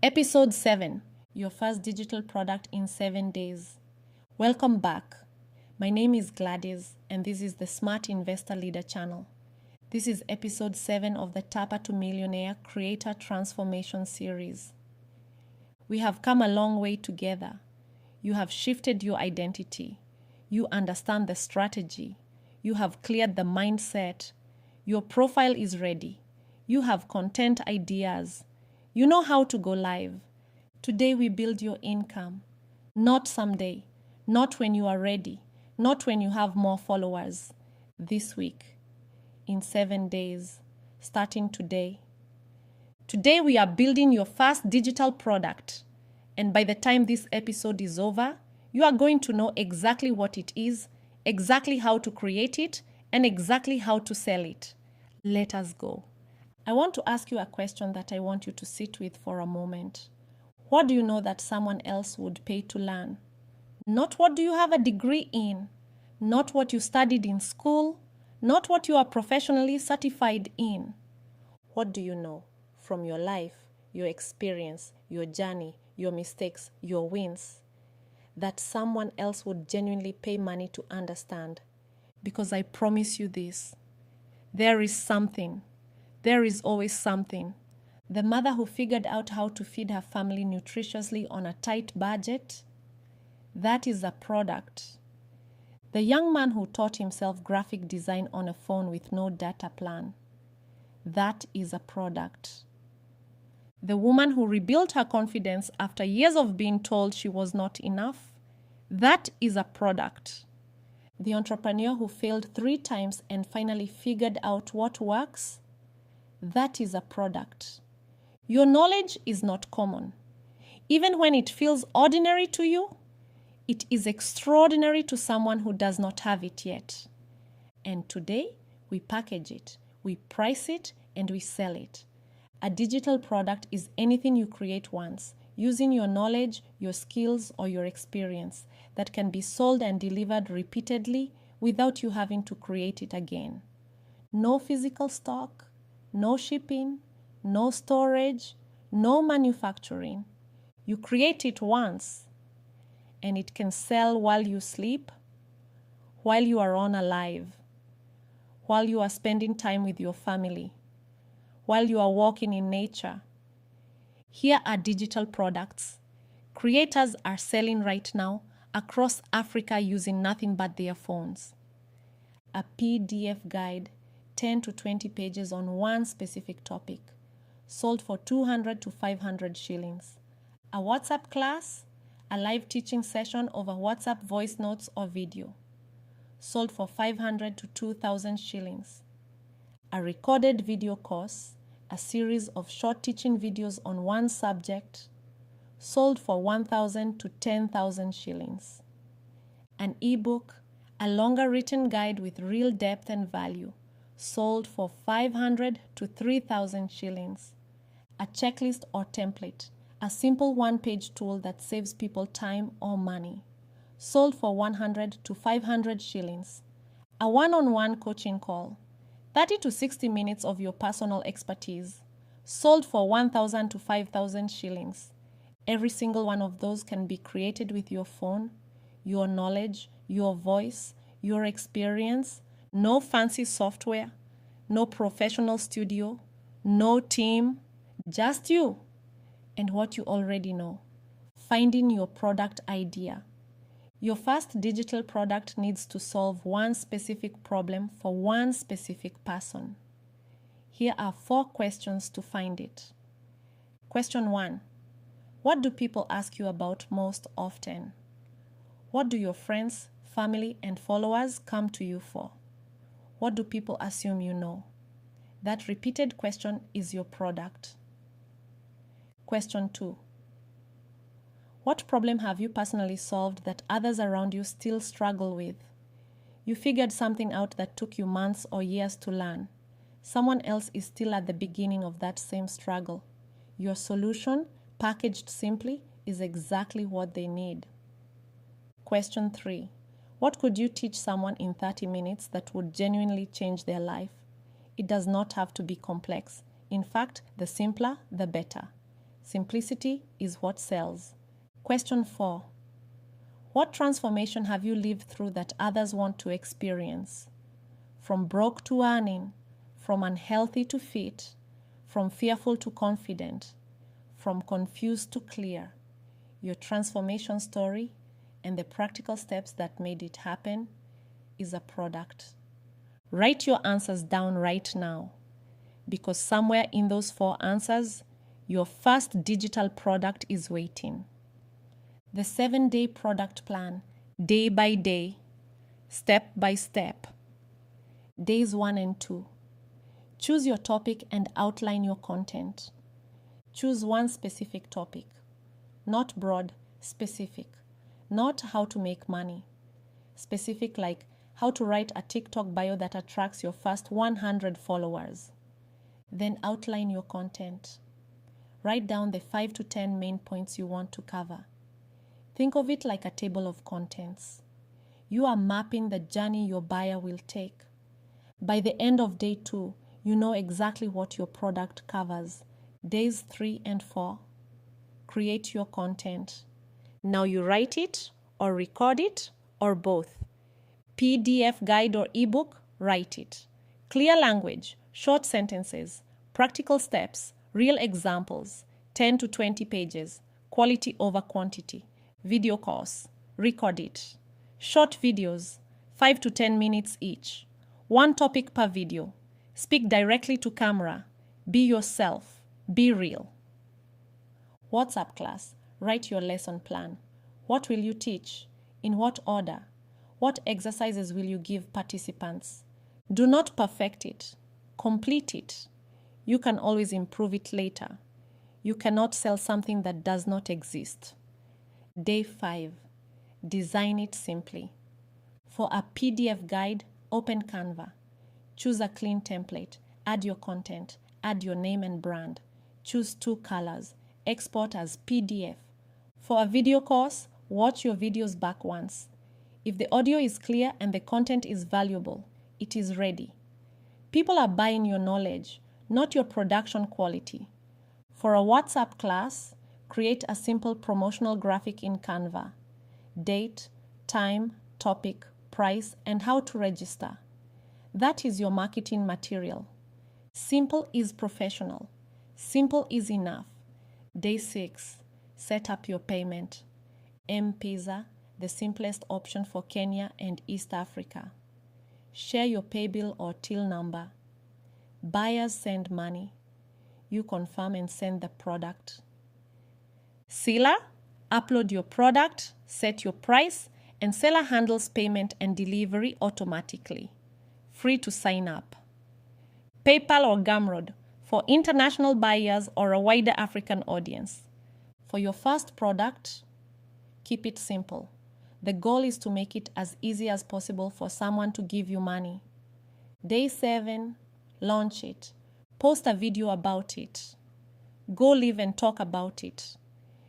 Episode 7, your first digital product in 7 days. Welcome back. My name is Gladys and this is the Smart Investor Leader channel. This is episode 7 of the Tapper to Millionaire Creator Transformation series. We have come a long way together. You have shifted your identity. You understand the strategy. You have cleared the mindset. Your profile is ready. You have content ideas. You know how to go live. Today we build your income. Not someday. Not when you are ready. Not when you have more followers. This week. In 7 days. Starting today. Today we are building your first digital product. And by the time this episode is over, you are going to know exactly what it is, exactly how to create it, and exactly how to sell it. Let us go. I want to ask you a question that I want you to sit with for a moment. What do you know that someone else would pay to learn? Not what do you have a degree in, not what you studied in school, not what you are professionally certified in. What do you know from your life, your experience, your journey, your mistakes, your wins, that someone else would genuinely pay money to understand? Because I promise you this, there is something. There is always something. The mother who figured out how to feed her family nutritiously on a tight budget, that is a product. The young man who taught himself graphic design on a phone with no data plan, that is a product. The woman who rebuilt her confidence after years of being told she was not enough, that is a product. The entrepreneur who failed 3 times and finally figured out what works, that is a product. Your knowledge is not common. Even when it feels ordinary to you, it is extraordinary to someone who does not have it yet. And today, we package it, we price it, and we sell it. A digital product is anything you create once, using your knowledge, your skills, or your experience, that can be sold and delivered repeatedly without you having to create it again. No physical stock, no shipping, no storage, no manufacturing. You create it once, and it can sell while you sleep, while you are unalive, while you are spending time with your family, while you are walking in nature. Here are digital products. Creators are selling right now across Africa using nothing but their phones. A PDF guide, 10 to 20 pages on one specific topic, sold for 200 to 500 shillings. A WhatsApp class, a live teaching session over WhatsApp voice notes or video, sold for 500 to 2,000 shillings. A recorded video course, a series of short teaching videos on one subject, sold for 1,000 to 10,000 shillings. An ebook, a longer written guide with real depth and value, sold for 500 to 3,000 shillings. A checklist or template, a simple one-page tool that saves people time or money, sold for 100 to 500 shillings. A one-on-one coaching call, 30 to 60 minutes of your personal expertise, sold for 1,000 to 5,000 shillings. Every single one of those can be created with your phone, your knowledge, your voice, your experience. No fancy software, no professional studio, no team, just you and what you already know. Finding your product idea. Your first digital product needs to solve one specific problem for one specific person. Here are 4 questions to find it. Question 1. What do people ask you about most often? What do your friends, family, and followers come to you for? What do people assume you know? That repeated question is your product. Question 2. What problem have you personally solved that others around you still struggle with? You figured something out that took you months or years to learn. Someone else is still at the beginning of that same struggle. Your solution, packaged simply, is exactly what they need. Question 3. What could you teach someone in 30 minutes that would genuinely change their life? It does not have to be complex. In fact, the simpler, the better. Simplicity is what sells. Question 4. What transformation have you lived through that others want to experience? From broke to earning, from unhealthy to fit, from fearful to confident, from confused to clear. Your transformation story and the practical steps that made it happen is a product. Write your answers down right now, because somewhere in those 4 answers, your first digital product is waiting. The 7-day product plan, day by day, step by step. Days 1 and 2. Choose your topic and outline your content. Choose one specific topic, not broad, specific. Not how to make money. Specific like how to write a TikTok bio that attracts your first 100 followers. Then outline your content. Write down the 5 to 10 main points you want to cover. Think of it like a table of contents. You are mapping the journey your buyer will take. By the end of day 2, you know exactly what your product covers. Days 3 and 4. Create your content. Now you write it or record it or both. PDF guide or ebook, write it. Clear language, short sentences, practical steps, real examples, 10 to 20 pages, quality over quantity. Video course, record it. Short videos, 5 to 10 minutes each. One topic per video. Speak directly to camera. Be yourself. Be real. WhatsApp class. Write your lesson plan. What will you teach? In what order? What exercises will you give participants? Do not perfect it. Complete it. You can always improve it later. You cannot sell something that does not exist. Day 5. Design it simply. For a PDF guide, open Canva. Choose a clean template. Add your content. Add your name and brand. Choose 2 colors. Export as PDF. For a video course, watch your videos back once. If the audio is clear and the content is valuable, it is ready. People are buying your knowledge, not your production quality. For a WhatsApp class, create a simple promotional graphic in Canva. Date, time, topic, price, and how to register. That is your marketing material. Simple is professional. Simple is enough. Day 6. Set up your payment. M-Pesa, the simplest option for Kenya and East Africa. Share your pay bill or till number. Buyers send money. You confirm and send the product. Seller, upload your product, set your price, and seller handles payment and delivery automatically. Free to sign up. PayPal or Gumroad for international buyers or a wider African audience. For your first product, keep it simple. The goal is to make it as easy as possible for someone to give you money. Day 7, launch it. Post a video about it. Go live and talk about it.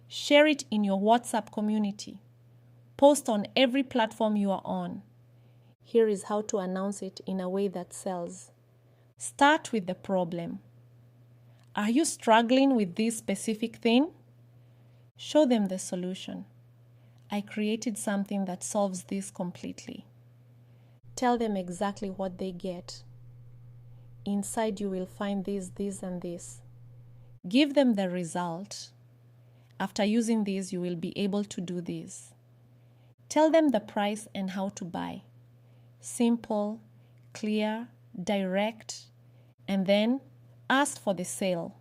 Share it in your WhatsApp community. Post on every platform you are on. Here is how to announce it in a way that sells. Start with the problem. Are you struggling with this specific thing? Show them the solution. I created something that solves this completely. Tell them exactly what they get. Inside you will find this, and this. Give them the result. After using these, you will be able to do this. Tell them the price and how to buy. Simple, clear, direct, and then ask for the sale.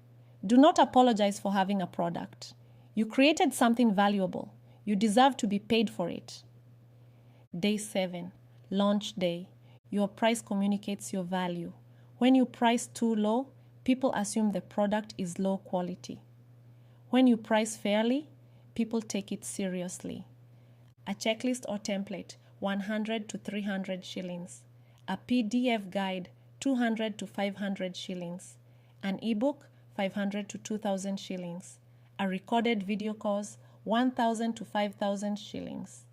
Do not apologize for having a product. You created something valuable. You deserve to be paid for it. Day 7, launch day. Your price communicates your value. When you price too low, people assume the product is low quality. When you price fairly, people take it seriously. A checklist or template, 100 to 300 shillings. A PDF guide, 200 to 500 shillings. An ebook, 500 to 2,000 shillings. A recorded video course, 1,000 to 5,000 shillings.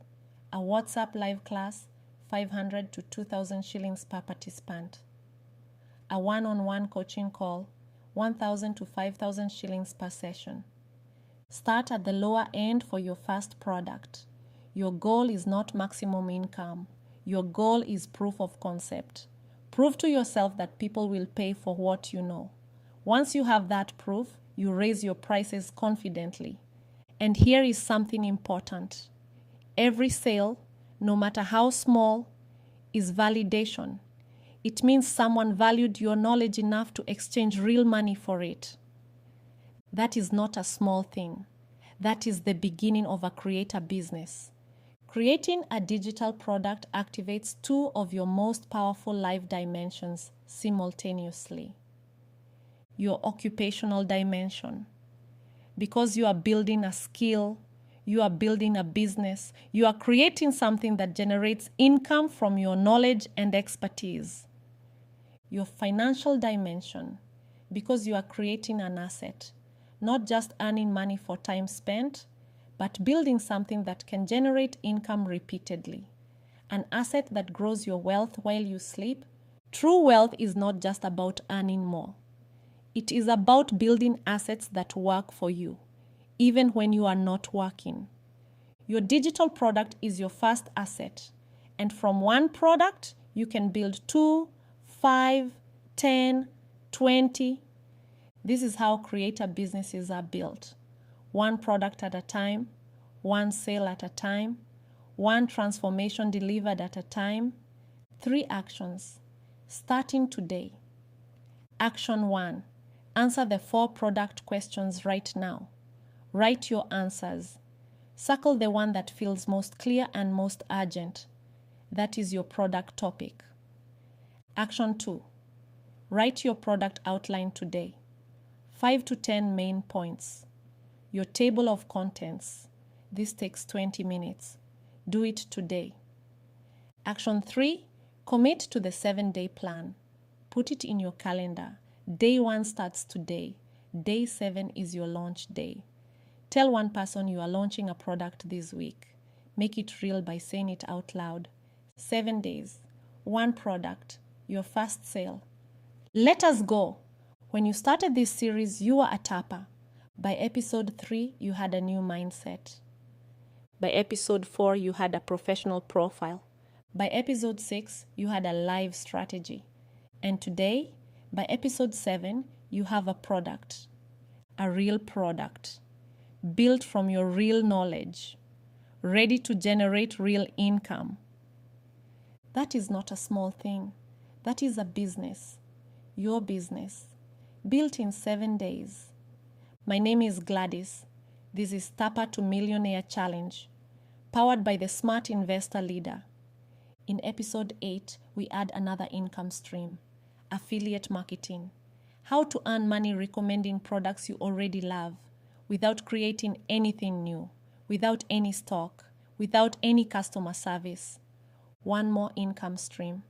A WhatsApp live class, 500 to 2,000 shillings per participant. A one-on-one coaching call, 1,000 to 5,000 shillings per session. Start at the lower end for your first product. Your goal is not maximum income. Your goal is proof of concept. Prove to yourself that people will pay for what you know. Once you have that proof, you raise your prices confidently. And here is something important. Every sale, no matter how small, is validation. It means someone valued your knowledge enough to exchange real money for it. That is not a small thing. That is the beginning of a creator business. Creating a digital product activates two of your most powerful life dimensions simultaneously. Your occupational dimension. Because you are building a skill, you are building a business, you are creating something that generates income from your knowledge and expertise. Your financial dimension. Because you are creating an asset, not just earning money for time spent, but building something that can generate income repeatedly. An asset that grows your wealth while you sleep. True wealth is not just about earning more. It is about building assets that work for you, even when you are not working. Your digital product is your first asset, and from one product, you can build 2, 5, 10, 20. This is how creator businesses are built. One product at a time, one sale at a time, one transformation delivered at a time. 3 actions, starting today. Action 1. Answer the 4 product questions right now. Write your answers. Circle the one that feels most clear and most urgent. That is your product topic. Action 2. Write your product outline today. 5 to 10 main points. Your table of contents. This takes 20 minutes. Do it today. Action 3. Commit to the 7-day plan. Put it in your calendar. Day 1 starts today. Day 7 is your launch day. Tell one person you are launching a product this week. Make it real by saying it out loud. 7 days. 1 product. Your first sale. Let us go. When you started this series, you were a tapper. By episode 3, you had a new mindset. By episode 4, you had a professional profile. By episode 6, you had a live strategy. And today, by episode 7, you have a product. A real product. Built from your real knowledge. Ready to generate real income. That is not a small thing. That is a business. Your business. Built in 7 days. My name is Gladys. This is Tapper to Millionaire Challenge, powered by the Smart Investor Leader. In episode 8, we add another income stream, affiliate marketing. How to earn money recommending products you already love without creating anything new, without any stock, without any customer service. One more income stream.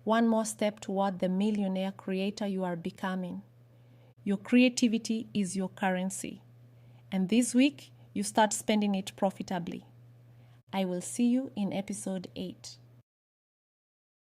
One more step toward the millionaire creator you are becoming. Your creativity is your currency. And this week, you start spending it profitably. I will see you in episode 8.